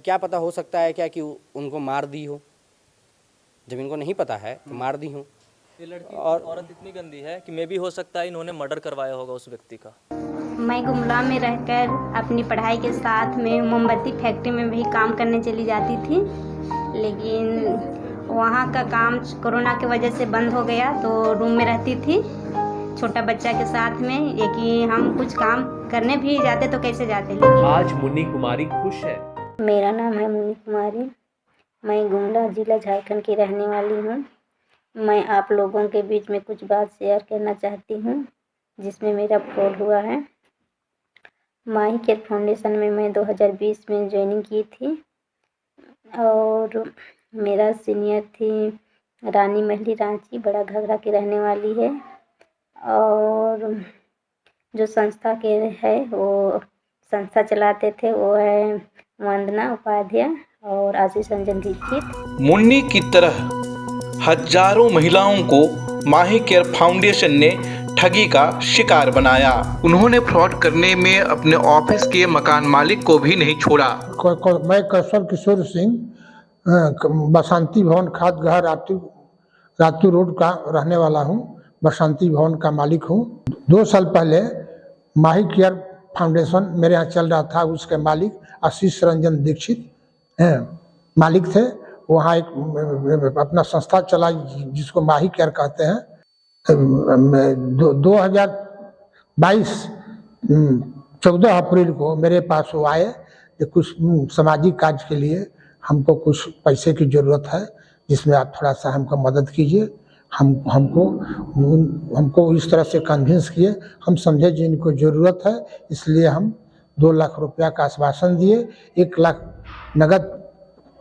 क्या पता हो सकता है क्या कि उनको मार दी हो, जब इनको नहीं पता है तो मार दी हो। ये लड़की और औरत इतनी गंदी है कि मे भी हो सकता है इन्होंने मर्डर करवाया होगा उस व्यक्ति का। मैं गुमला में रहकर अपनी पढ़ाई के साथ में मोमबत्ती फैक्ट्री में भी काम करने चली जाती थी, लेकिन वहाँ का काम कोरोना की वजह से बंद हो गया, तो रूम में रहती थी छोटा बच्चा के साथ में। ये कि हम कुछ काम करने भी जाते तो कैसे जाते। आज मुन्नी कुमारी खुश है। मेरा नाम है मुन्नी कुमारी, मैं गुमला जिला झारखंड की रहने वाली हूँ। मैं आप लोगों के बीच में कुछ बात शेयर करना चाहती हूँ जिसमें मेरा फ्रॉड हुआ है। माही केयर फाउंडेशन में मैं 2020 में ज्वाइनिंग की थी और मेरा सीनियर थी रानी महली रांची, बड़ा घगरा की रहने वाली है। और जो संस्था के है वो संस्था चलाते थे वो है वंदना उपाध्याय और आशीष रंजन दीक्षित। मुन्नी की तरह हजारों महिलाओं को माही केयर फाउंडेशन ने ठगी का शिकार बनाया। उन्होंने फ्रॉड करने में अपने ऑफिस के मकान मालिक को भी नहीं छोड़ा। मैं कौशल किशोर सिंह बसंती भवन खादगृह रातू रोड का रहने वाला हूँ। बसंती भवन का मालिक हूँ। 2 साल पहले माही केयर फाउंडेशन मेरे यहाँ चल रहा था, उसके मालिक आशीष रंजन दीक्षित मालिक थे। वहाँ एक अपना संस्था चला जिसको माही केयर कहते हैं। 2022 14 अप्रैल को मेरे पास वो आए कि कुछ सामाजिक कार्य के लिए हमको कुछ पैसे की ज़रूरत है, जिसमें आप थोड़ा सा हमको मदद कीजिए। हमको इस तरह से कन्विंस किए। हम समझे जो इनको ज़रूरत है, इसलिए हम 2 लाख रुपया का आश्वासन दिए। 1 लाख नगद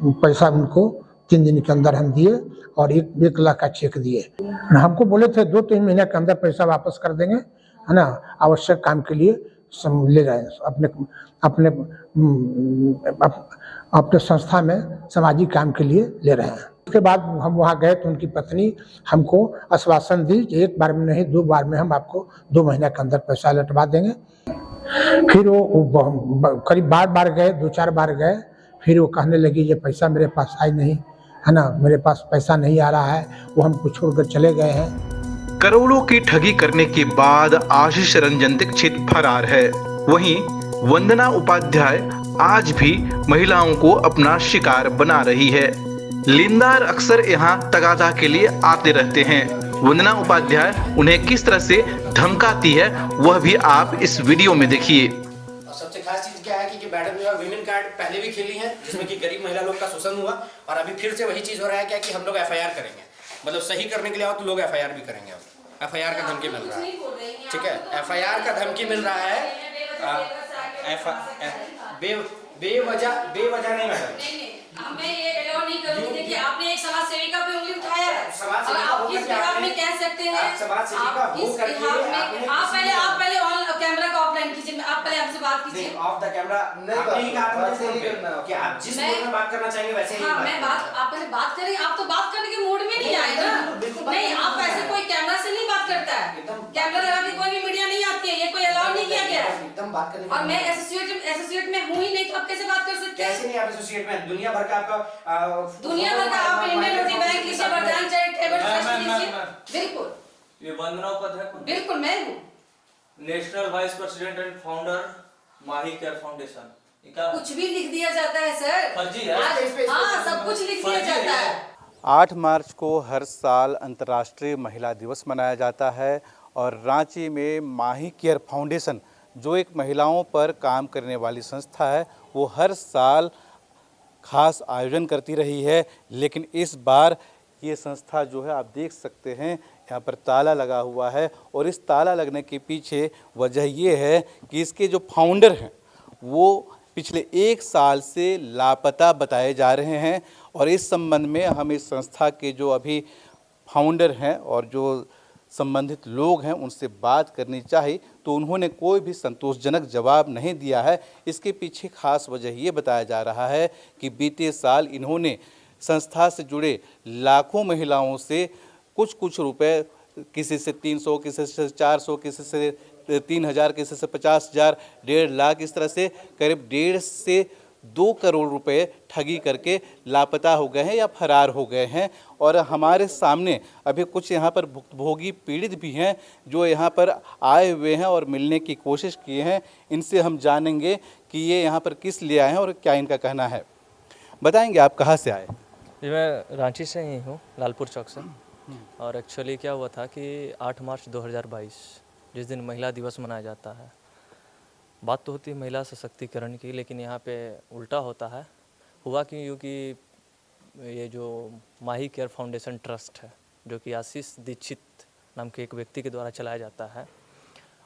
पैसा उनको 3 दिन के अंदर हम दिए और 1 लाख का चेक दिए। हमको बोले थे 2-3 महीने के अंदर पैसा वापस कर देंगे, है ना। आवश्यक काम के लिए ले रहे हैं, अपने संस्था में सामाजिक काम के लिए ले रहे हैं। उसके बाद हम वहाँ गए तो उनकी पत्नी हमको आश्वासन दी कि 1 बार में नहीं 2 बार में हम आपको 2 महीने के अंदर पैसा लौटवा देंगे। फिर वो करीब बार गए, 2-4 बार गए। फिर वो कहने लगी ये पैसा मेरे पास आई नहीं, है ना, मेरे पास पैसा नहीं आ रहा है, वो हमको छोड़कर चले गए हैं। करोड़ों की ठगी करने के बाद आशीष रंजन दीक्षित फरार है। वहीं वंदना उपाध्याय आज भी महिलाओं को अपना शिकार बना रही है। लेनदार अक्सर यहाँ तगादा के लिए आते रहते हैं। वंदना उपाध्याय उन्हें किस तरह से धमकाती है वह भी आप इस वीडियो में देखिए। सबसे खास चीज क्या है कि मैडम जो वीमेन कार्ड पहले भी खेली है, जिसमें कि गरीब महिला लोग का शोषण हुआ, और अभी फिर से वही चीज हो रहा है क्या कि हम लोग एफआईआर करेंगे। मतलब सही करने के लिए आओ तो लोग एफआईआर भी करेंगे। अब एफआईआर का धमकी मिल रहा है, ठीक है, एफआईआर का धमकी मिल रहा है। बेवजह नहीं मैडम, मैं ये एलाउ नहीं करूंगी। देखिए आपने एक समाज सेविका पे उंगली उठाया है, आप किस बिहाफ में कह सकते हैं, समाज सेविका इस बिहाफ में आप पहले ऑन कैमरा का ऑफलाइन कीजिए। आप पहले हमसे बात कीजिए ऑफ द कैमरा। नहीं कहा कि आप जिस मूड में बात करना चाहेंगे वैसे ही। हाँ, मैं आप पहले बात करें। आप तो बात करने के मूड में नहीं आए ना। नहीं, आप ऐसे कोई कैमरा से नहीं बात करता है। कैमरा लगा के कोई भी मीडिया नहीं आती है, ये कोई अलाउ नहीं किया गया है। एकदम बात करने। और मैं एसोसिएट में हूँ ही नहीं, तो आप कैसे बात कर सकते हैं? कैसे नहीं आप एसोसिएट में? दुनिया भर का आपका आप इंडियन रोटी बैंक लीजिए, वरदान चैरिटेबल ट्रस्ट लीजिए। बिल्कुल ये वंदना उपाध्याय बिल्कुल मैं हूँ, national vice president and founder Mahi care foundation. कुछ भी लिख दिया जाता है सर, फर्जी है। हाँ, सब कुछ लिख दिया जाता है। 8 मार्च को हर साल अंतर्राष्ट्रीय महिला दिवस मनाया जाता है और रांची में माही केयर फाउंडेशन जो एक महिलाओं पर काम करने वाली संस्था है, वो हर साल खास आयोजन करती रही है। लेकिन इस बार ये संस्था जो है आप देख सकते हैं यहाँ पर ताला लगा हुआ है, और इस ताला लगने के पीछे वजह ये है कि इसके जो फाउंडर हैं वो पिछले 1 साल से लापता बताए जा रहे हैं। और इस संबंध में हम इस संस्था के जो अभी फाउंडर हैं और जो संबंधित लोग हैं उनसे बात करनी चाहिए, तो उन्होंने कोई भी संतोषजनक जवाब नहीं दिया है। इसके पीछे खास वजह ये बताया जा रहा है कि बीते साल इन्होंने संस्था से जुड़े लाखों महिलाओं से कुछ रुपए, किसी से 300, किसी से 400, किसी से 3000, किसी से 50,000, 1.5 लाख, इस तरह से करीब 1.5 से 2 करोड़ रुपए ठगी करके लापता हो गए हैं या फरार हो गए हैं। और हमारे सामने अभी कुछ यहाँ पर भुक्तभोगी पीड़ित भी हैं जो यहाँ पर आए हुए हैं और मिलने की कोशिश किए हैं। इनसे हम जानेंगे कि ये यहाँ पर किस लिए आए हैं और क्या इनका कहना है। बताएंगे आप कहाँ से आए? जी मैं रांची से ही हूँ, लालपुर चौक से। और एक्चुअली क्या हुआ था कि 8 मार्च 2022 जिस दिन महिला दिवस मनाया जाता है, बात तो होती है महिला सशक्तिकरण की, लेकिन यहाँ पे उल्टा होता है। हुआ क्योंकि ये जो माही केयर फाउंडेशन ट्रस्ट है जो कि आशीष दीक्षित नाम के एक व्यक्ति के द्वारा चलाया जाता है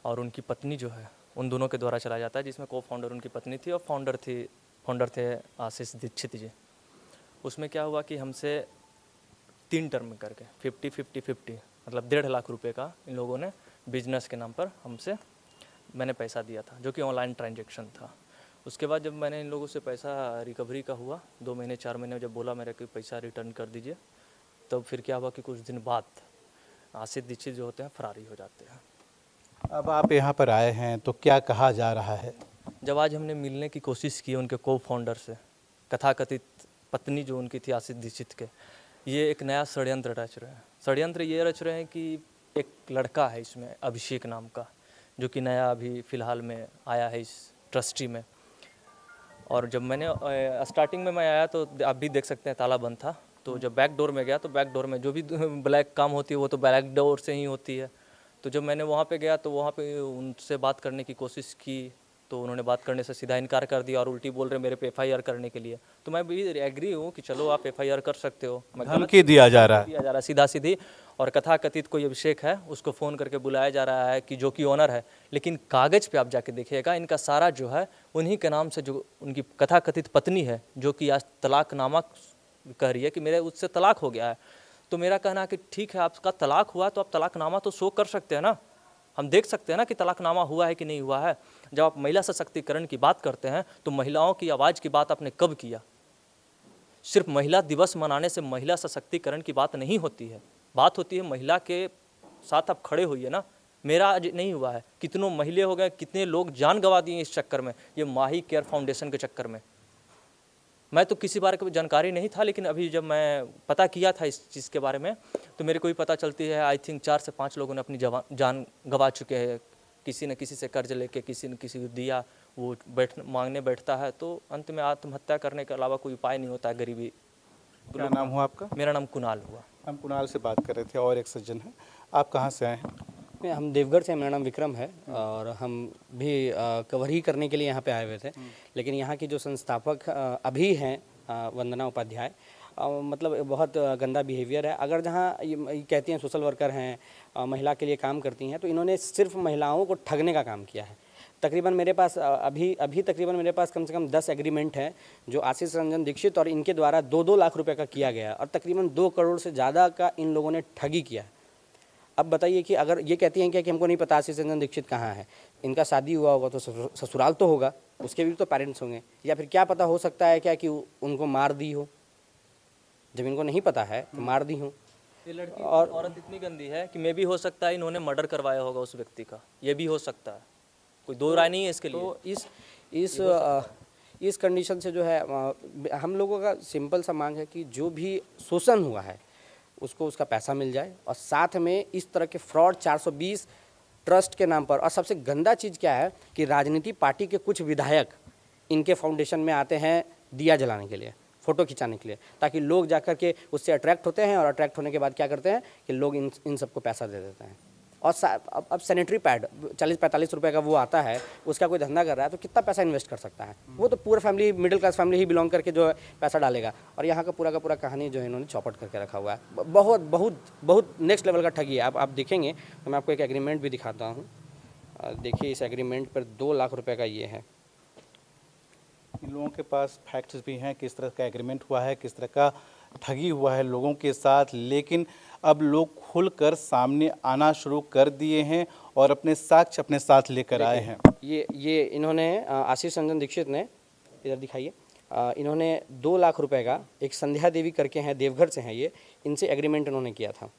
और उनकी पत्नी जो है उन दोनों के द्वारा चलाया जाता है, जिसमें को फाउंडर उनकी पत्नी थी और फाउंडर थे आशीष दीक्षित जी। उसमें क्या हुआ कि हमसे 3 टर्म करके 50-50-50 मतलब 1.5 लाख रुपए का इन लोगों ने बिजनेस के नाम पर मैंने पैसा दिया था, जो कि ऑनलाइन ट्रांजैक्शन था। उसके बाद जब मैंने इन लोगों से पैसा रिकवरी का हुआ 2 महीने 4 महीने जब बोला मेरे को पैसा रिटर्न कर दीजिए, तब फिर क्या हुआ कि कुछ दिन बाद आशीष दीक्षित जो होते हैं फरारी हो जाते हैं। अब आप यहाँ पर आए हैं तो क्या कहा जा रहा है? जब आज हमने मिलने की कोशिश की उनके को फाउंडर से, कथाकथित पत्नी जो उनकी थी आशीष दीक्षित के, ये एक नया षड्यंत्र रच रहे हैं। षड्यंत्र ये रच रहे हैं कि एक लड़का है इसमें अभिषेक नाम का, जो कि नया अभी फ़िलहाल में आया है इस ट्रस्टी में। और जब मैंने स्टार्टिंग में मैं आया तो आप भी देख सकते हैं ताला बंद था। तो जब बैक डोर में गया तो बैक डोर में जो भी ब्लैक काम होती है वो तो बैक डोर से ही होती है। तो जब मैंने वहाँ पे गया तो वहाँ पे उनसे बात करने की कोशिश की तो उन्होंने बात करने से सीधा इनकार कर दिया और उल्टी बोल रहे मेरे पे FIR करने के लिए। तो मैं भी एग्री हूँ कि चलो आप FIR कर सकते हो। धमकी दिया जा रहा है सीधा सीधी। और कथाकथित कोई अभिषेक है उसको फ़ोन करके बुलाया जा रहा है कि जो कि ऑनर है, लेकिन कागज़ पे आप जाके देखिएगा इनका सारा जो है उन्हीं के नाम से, जो उनकी कथाकथित पत्नी है जो कि आज तलाकनामा कह रही है कि मेरे उससे तलाक हो गया है। तो मेरा कहना है कि ठीक है आपका तलाक हुआ तो आप तलाकनामा तो शो कर सकते हैं ना, हम देख सकते हैं ना कि तलाकनामा हुआ है कि नहीं हुआ है। जब आप महिला सशक्तिकरण की बात करते हैं तो महिलाओं की आवाज़ की बात आपने कब किया? सिर्फ महिला दिवस मनाने से महिला सशक्तिकरण की बात नहीं होती है, बात होती है महिला के साथ आप खड़े होइए ना। मेरा आज नहीं हुआ है, कितनों महिला हो गए, कितने लोग जान गंवा दिए इस चक्कर में, ये माही केयर फाउंडेशन के चक्कर में। मैं तो किसी बारे की जानकारी नहीं था, लेकिन अभी जब मैं पता किया था इस चीज़ के बारे में तो मेरे को भी पता चलती है आई थिंक 4 से 5 लोगों ने अपनी जान गंवा चुके हैं। किसी न किसी से कर्ज लेके किसी न किसी को दिया, वो मांगने बैठता है तो अंत में आत्महत्या करने के अलावा कोई उपाय नहीं होता है गरीबी। क्या नाम हुआ आपका? मेरा नाम कुणाल हुआ। हम कुणाल से बात कर रहे थे और एक सज्जन है। आप कहाँ से आए हैं? हम देवघर से, मेरा नाम विक्रम है और हम भी कवर ही करने के लिए यहाँ पे आए हुए थे। लेकिन यहाँ की जो संस्थापक अभी हैं वंदना उपाध्याय, मतलब बहुत गंदा बिहेवियर है। अगर जहाँ ये कहती हैं सोशल वर्कर हैं, महिला के लिए काम करती हैं, तो इन्होंने सिर्फ महिलाओं को ठगने का काम किया है। तकरीबन मेरे पास अभी तकरीबन मेरे पास कम से कम 10 एग्रीमेंट हैं जो आशीष रंजन दीक्षित और इनके द्वारा 2-2 लाख रुपए का किया गया और तकरीबन 2 करोड़ से ज़्यादा का इन लोगों ने ठगी किया। अब बताइए कि अगर ये कहती हैं क्या कि हमको नहीं पता आशीष रंजन दीक्षित कहाँ है, इनका शादी हुआ होगा तो ससुराल तो होगा, उसके भी तो पेरेंट्स होंगे, या फिर क्या पता हो सकता है क्या कि उनको मार दी हो, जब इनको नहीं पता है तो मार दी हो। ये लड़की और औरत इतनी गंदी है कि मे भी हो सकता है इन्होंने मर्डर करवाया होगा उस व्यक्ति का, ये भी हो सकता है, कोई दो राय नहीं है इसके लिए। तो इस कंडीशन से जो है हम लोगों का सिंपल सा मांग है कि जो भी शोषण हुआ है उसको उसका पैसा मिल जाए, और साथ में इस तरह के फ्रॉड 420 ट्रस्ट के नाम पर। और सबसे गंदा चीज़ क्या है कि राजनीति पार्टी के कुछ विधायक इनके फाउंडेशन में आते हैं दिया जलाने के लिए, फ़ोटो खिंचाने के लिए, ताकि लोग जाकर के उससे अट्रैक्ट होते हैं और अट्रैक्ट होने के बाद क्या करते हैं कि लोग इन सबको पैसा दे देते हैं। और अब सैनिटरी पैड 40-45 रुपए का वो आता है, उसका कोई धंधा कर रहा है तो कितना पैसा इन्वेस्ट कर सकता है? वो तो पूरा फैमिली, मिडिल क्लास फैमिली ही बिलोंग करके जो है पैसा डालेगा। और यहाँ का पूरा कहानी जो है इन्होंने चौपट करके रखा हुआ है। बहुत बहुत बहुत नेक्स्ट लेवल का ठगी है। आप देखेंगे तो मैं आपको एक एग्रीमेंट भी दिखाता हूँ। देखिए इस एग्रीमेंट पर 2 लाख रुपये का ये है। इन लोगों के पास फैक्ट्स भी हैं, किस तरह का एग्रीमेंट हुआ है, किस तरह का ठगी हुआ है लोगों के साथ। लेकिन अब लोग खुलकर सामने आना शुरू कर दिए हैं और अपने साक्ष्य अपने साथ लेकर आए हैं। ये इन्होंने आशीष रंजन दीक्षित ने, इधर दिखाइए, इन्होंने 2 लाख रुपए का, एक संध्या देवी करके हैं, देवघर से हैं ये, इनसे एग्रीमेंट इन्होंने किया था।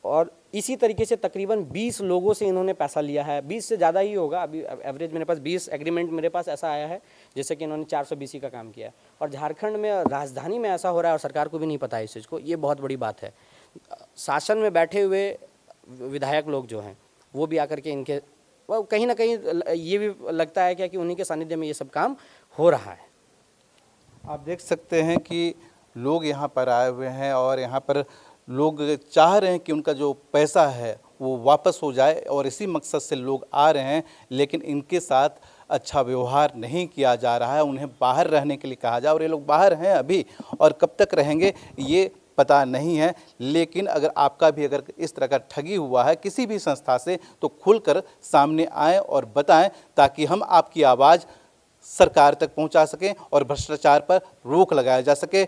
और इसी तरीके से तकरीबन 20 लोगों से इन्होंने पैसा लिया है, 20 से ज़्यादा ही होगा, अभी एवरेज मेरे पास 20 एग्रीमेंट मेरे पास ऐसा आया है जैसे कि इन्होंने 420 का काम किया है। और झारखंड में राजधानी में ऐसा हो रहा है और सरकार को भी नहीं पता है इस चीज़ को, ये बहुत बड़ी बात है। शासन में बैठे हुए विधायक लोग जो हैं वो भी आकर के इनके कहीं ना कहीं ये भी लगता है क्या कि उन्हीं के सानिध्य में ये सब काम हो रहा है। आप देख सकते हैं कि लोग यहाँ पर आए हुए हैं और यहाँ पर लोग चाह रहे हैं कि उनका जो पैसा है वो वापस हो जाए और इसी मकसद से लोग आ रहे हैं, लेकिन इनके साथ अच्छा व्यवहार नहीं किया जा रहा है, उन्हें बाहर रहने के लिए कहा जाए और ये लोग बाहर हैं अभी और कब तक रहेंगे ये पता नहीं है। लेकिन अगर आपका भी अगर इस तरह का ठगी हुआ है किसी भी संस्था से तो खुलकर सामने आएँ और बताएं ताकि हम आपकी आवाज़ सरकार तक पहुंचा सकें और भ्रष्टाचार पर रोक लगाया जा सके।